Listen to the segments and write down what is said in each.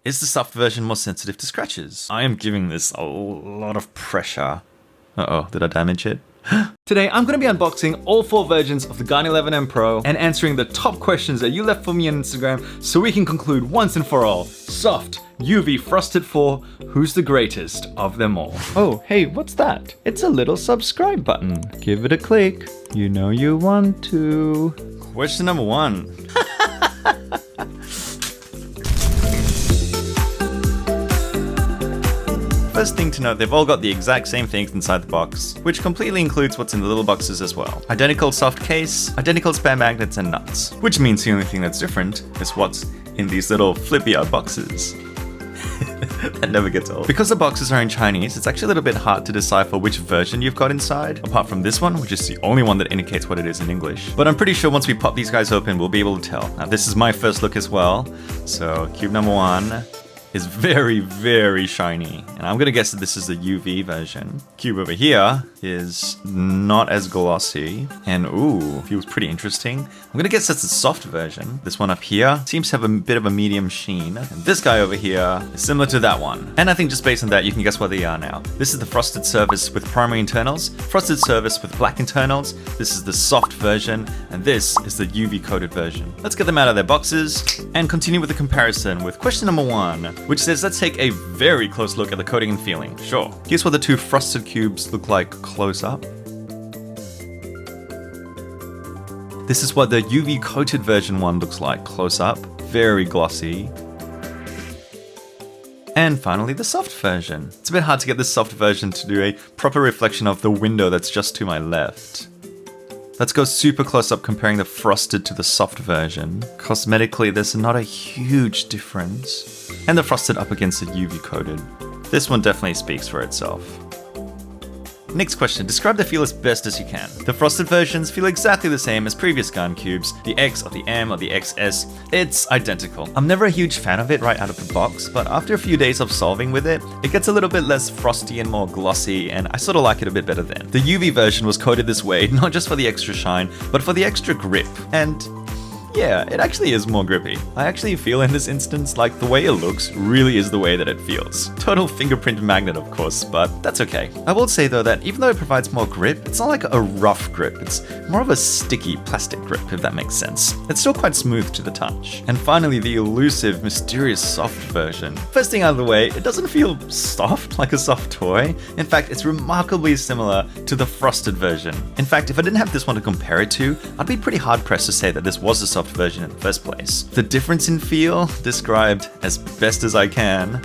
Is the soft version more sensitive to scratches? I am giving this a lot of pressure. Uh-oh, did I damage it? Today, I'm going to be unboxing all 4 versions of the GAN 11M Pro and answering the top questions that you left for me on Instagram so we can conclude once and for all. Soft, UV, frosted 4, who's the greatest of them all? Oh, hey, what's that? It's a little subscribe button. Give it a click. You know you want to. Question number 1. First thing to note, they've all got the exact same things inside the box, which completely includes what's in the little boxes as well. Identical soft case, identical spare magnets and nuts, which means the only thing that's different is what's in these little flippy out boxes. That never gets old. Because the boxes are in Chinese, it's actually a little bit hard to decipher which version you've got inside, apart from this one, which is the only one that indicates what it is in English. But I'm pretty sure once we pop these guys open, we'll be able to tell. Now, this is my first look as well, so cube number 1 is very, very shiny. And I'm gonna guess that this is the UV version. Cube over here is not as glossy and ooh, feels pretty interesting. I'm gonna guess that's the soft version. This one up here seems to have a bit of a medium sheen. And this guy over here is similar to that one. And I think just based on that, you can guess what they are now. This is the frosted surface with primary internals, frosted surface with black internals. This is the soft version, and this is the UV coated version. Let's get them out of their boxes and continue with the comparison with question number 1. Which says, let's take a very close look at the coating and feeling. Sure. Here's what the 2 frosted cubes look like close up. This is what the UV coated version 1 looks like close up. Very glossy. And finally, the soft version. It's a bit hard to get this soft version to do a proper reflection of the window that's just to my left. Let's go super close up comparing the frosted to the soft version. Cosmetically, there's not a huge difference. And the frosted up against the UV coated. This one definitely speaks for itself. Next question, describe the feel as best as you can. The frosted versions feel exactly the same as previous GAN cubes, the X or the M or the XS, it's identical. I'm never a huge fan of it right out of the box, but after a few days of solving with it, it gets a little bit less frosty and more glossy, and I sort of like it a bit better then. The UV version was coated this way, not just for the extra shine, but for the extra grip, and yeah, it actually is more grippy. I actually feel in this instance like the way it looks really is the way that it feels. Total fingerprint magnet, of course, but that's okay. I will say though that even though it provides more grip, it's not like a rough grip. It's more of a sticky plastic grip, if that makes sense. It's still quite smooth to the touch. And finally, the elusive, mysterious soft version. First thing out of the way, it doesn't feel soft like a soft toy. In fact, it's remarkably similar to the frosted version. In fact, if I didn't have this one to compare it to, I'd be pretty hard pressed to say that this was a soft version in the first place. The difference in feel, described as best as I can,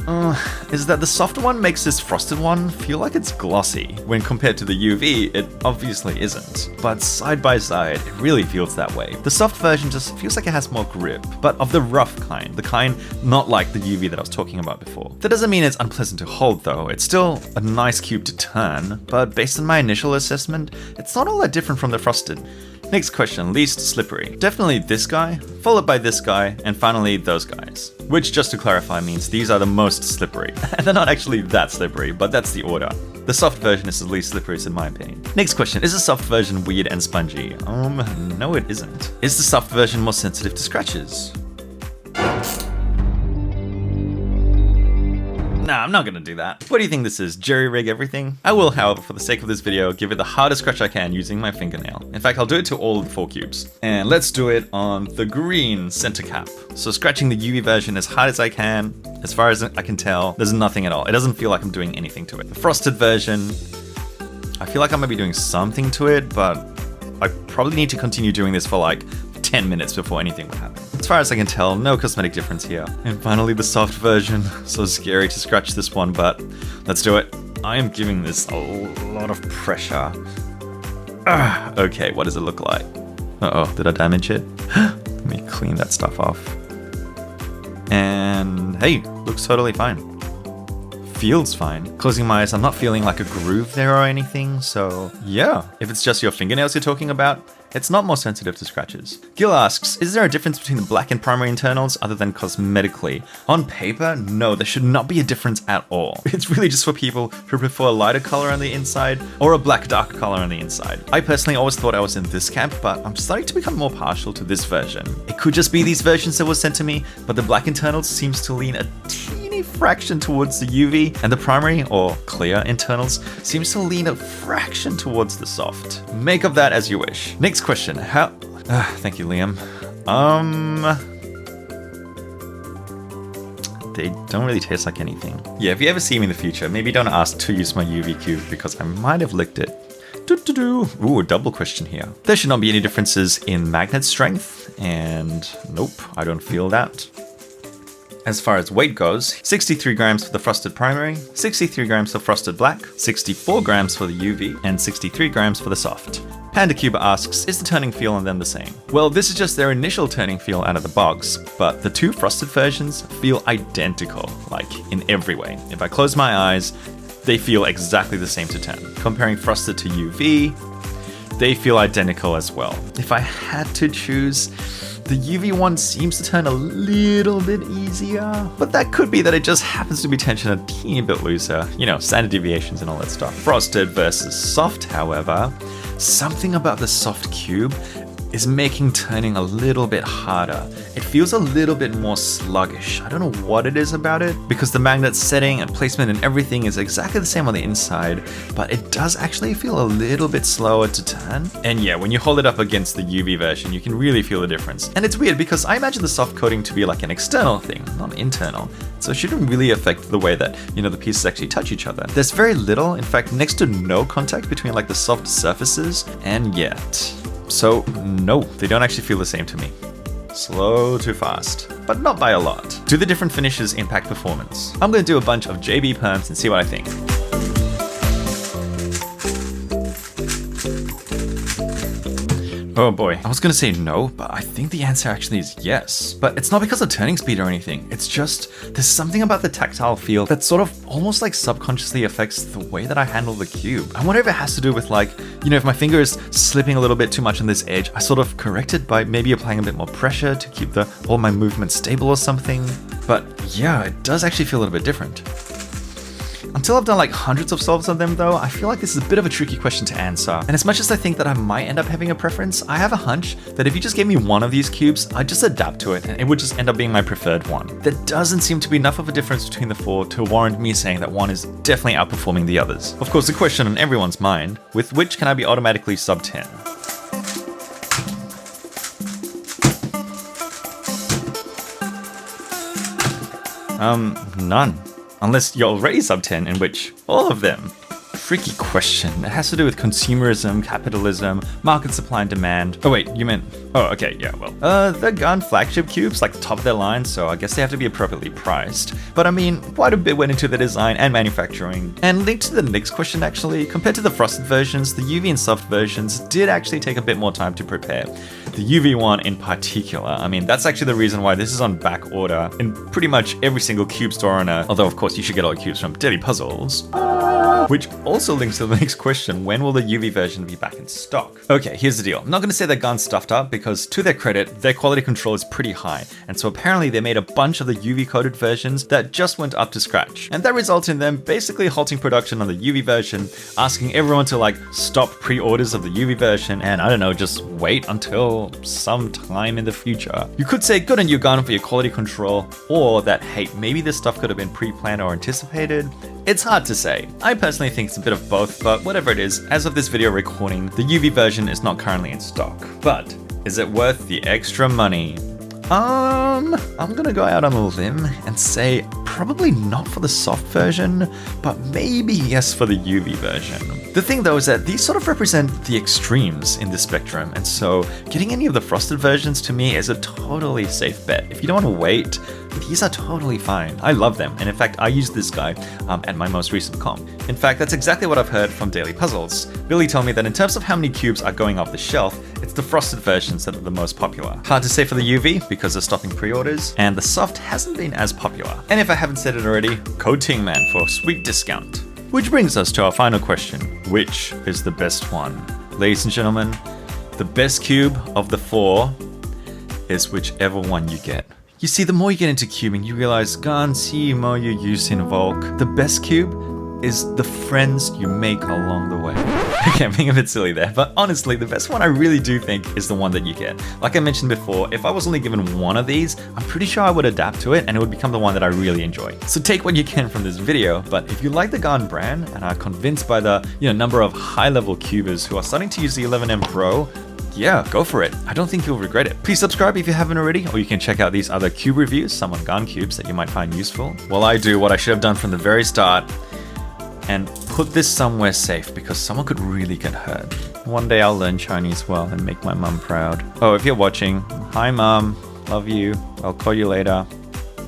is that the soft one makes this frosted one feel like it's glossy. When compared to the UV, it obviously isn't. But side by side, it really feels that way. The soft version just feels like it has more grip, but of the rough kind, the kind not like the UV that I was talking about before. That doesn't mean it's unpleasant to hold though, it's still a nice cube to turn, but based on my initial assessment, it's not all that different from the frosted. Next question, least slippery. Definitely this guy, followed by this guy, and finally those guys. Which, just to clarify, means these are the most slippery. And they're not actually that slippery, but that's the order. The soft version is the least slippery in my opinion. Next question, is the soft version weird and spongy? No it isn't. Is the soft version more sensitive to scratches? Nah, I'm not gonna do that. What do you think this is? Jerry-rig everything? I will, however, for the sake of this video, give it the hardest scratch I can using my fingernail. In fact, I'll do it to all of the 4 cubes. And let's do it on the green center cap. So scratching the UV version as hard as I can. As far as I can tell, there's nothing at all. It doesn't feel like I'm doing anything to it. The frosted version, I feel like I might be doing something to it, but I probably need to continue doing this for like 10 minutes before anything would happen. As far as I can tell, no cosmetic difference here. And finally, the soft version. So scary to scratch this one, but let's do it. I am giving this a lot of pressure. Okay, what does it look like? Uh-oh, did I damage it? Let me clean that stuff off. And hey, looks totally fine. Feels fine. Closing my eyes, I'm not feeling like a groove there or anything, so yeah. If it's just your fingernails you're talking about, It's not more sensitive to scratches. Gil asks, is there a difference between the black and primary internals other than cosmetically? On paper, no, there should not be a difference at all. It's really just for people who prefer a lighter color on the inside or a black dark color on the inside. I personally always thought I was in this camp, but I'm starting to become more partial to this version. It could just be these versions that were sent to me, but the black internals seems to lean a teeny fraction towards the UV, and the primary or clear internals seems to lean a fraction towards the soft. Make of that as you wish. Next question, thank you, Liam. They don't really taste like anything. Yeah, if you ever see me in the future, maybe don't ask to use my UV cube because I might have licked it. Ooh, a double question here. There should not be any differences in magnet strength, and nope, I don't feel that. As far as weight goes, 63 grams for the frosted primary, 63 grams for frosted black, 64 grams for the UV, and 63 grams for the soft. Panda Cuba asks, is the turning feel on them the same? Well, this is just their initial turning feel out of the box, but the two frosted versions feel identical, like in every way. If I close my eyes, they feel exactly the same to turn. Comparing frosted to UV, they feel identical as well. If I had to choose, the UV one seems to turn a little bit easier, but that could be that it just happens to be tension a teeny bit looser. You know, standard deviations and all that stuff. Frosted versus soft, however, something about the soft cube is making turning a little bit harder. It feels a little bit more sluggish. I don't know what it is about it, because the magnet setting and placement and everything is exactly the same on the inside, but it does actually feel a little bit slower to turn. And yeah, when you hold it up against the UV version, you can really feel the difference. And it's weird because I imagine the soft coating to be like an external thing, not internal. So it shouldn't really affect the way that, you know, the pieces actually touch each other. There's very little, in fact, next to no contact between like the soft surfaces, and yet. So no, they don't actually feel the same to me. Slow to fast, but not by a lot. Do the different finishes impact performance? I'm gonna do a bunch of JB perms and see what I think. Oh boy, I was gonna say no, but I think the answer actually is yes. But it's not because of turning speed or anything, it's just there's something about the tactile feel that sort of almost like subconsciously affects the way that I handle the cube. I wonder if it has to do with like, you know, if my finger is slipping a little bit too much on this edge, I sort of correct it by maybe applying a bit more pressure to keep all my movement stable or something. But yeah, it does actually feel a little bit different. Until I've done like hundreds of solves on them though, I feel like this is a bit of a tricky question to answer. And as much as I think that I might end up having a preference, I have a hunch that if you just gave me one of these cubes, I'd just adapt to it and it would just end up being my preferred one. There doesn't seem to be enough of a difference between the four to warrant me saying that one is definitely outperforming the others. Of course, the question on everyone's mind, with which can I be automatically sub 10? None. Unless you're already sub 10, in which all of them. Tricky question. It has to do with consumerism, capitalism, market supply and demand. Oh wait, you meant... Oh, okay, yeah, well. They're GAN flagship cubes, like the top of their line, so I guess they have to be appropriately priced. But I mean, quite a bit went into the design and manufacturing. And linked to the next question actually, compared to the frosted versions, the UV and soft versions did actually take a bit more time to prepare. The UV one in particular, I mean, that's actually the reason why this is on back order in pretty much every single cube store on Earth. Although of course you should get all the cubes from Daily Puzzles. Which also links to the next question, when will the UV version be back in stock? Okay, here's the deal. I'm not going to say that GAN's stuffed up because to their credit, their quality control is pretty high. And so apparently they made a bunch of the UV coated versions that just went up to scratch. And that resulted in them basically halting production on the UV version, asking everyone to like stop pre-orders of the UV version and I don't know, just wait until some time in the future. You could say good on you GAN for your quality control, or that hey, maybe this stuff could have been pre-planned or anticipated. It's hard to say. I personally think it's a bit of both, but whatever it is, as of this video recording, the UV version is not currently in stock. But is it worth the extra money? I'm gonna go out on a limb and say probably not for the soft version, but maybe yes for the UV version. The thing though is that these sort of represent the extremes in the spectrum, and so getting any of the frosted versions to me is a totally safe bet. If you don't want to wait, these are totally fine. I love them, and in fact I used this guy at my most recent comp. In fact, that's exactly what I've heard from Daily Puzzles. Billy told me that in terms of how many cubes are going off the shelf, it's the frosted versions that are the most popular. Hard to say for the UV because of stopping pre-orders, and the soft hasn't been as popular. And if I haven't said it already, code TINGMAN for a sweet discount. Which brings us to our final question, which is the best one? Ladies and gentlemen, The best cube of the 4 is whichever one you get. You see, the more you get into cubing, you realize GAN 11M you use in Volk. The best cube is the friends you make along the way. Okay, I'm being a bit silly there, but honestly, the best one I really do think is the one that you get. Like I mentioned before, if I was only given one of these, I'm pretty sure I would adapt to it and it would become the one that I really enjoy. So take what you can from this video, but if you like the GAN brand and are convinced by the number of high-level cubers who are starting to use the 11M Pro, yeah, go for it. I don't think you'll regret it. Please subscribe if you haven't already, or you can check out these other cube reviews, some on GAN cubes that you might find useful. While I do what I should have done from the very start, and put this somewhere safe because someone could really get hurt. One day I'll learn Chinese well and make my mum proud. Oh, if you're watching, hi mum, love you. I'll call you later.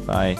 Bye.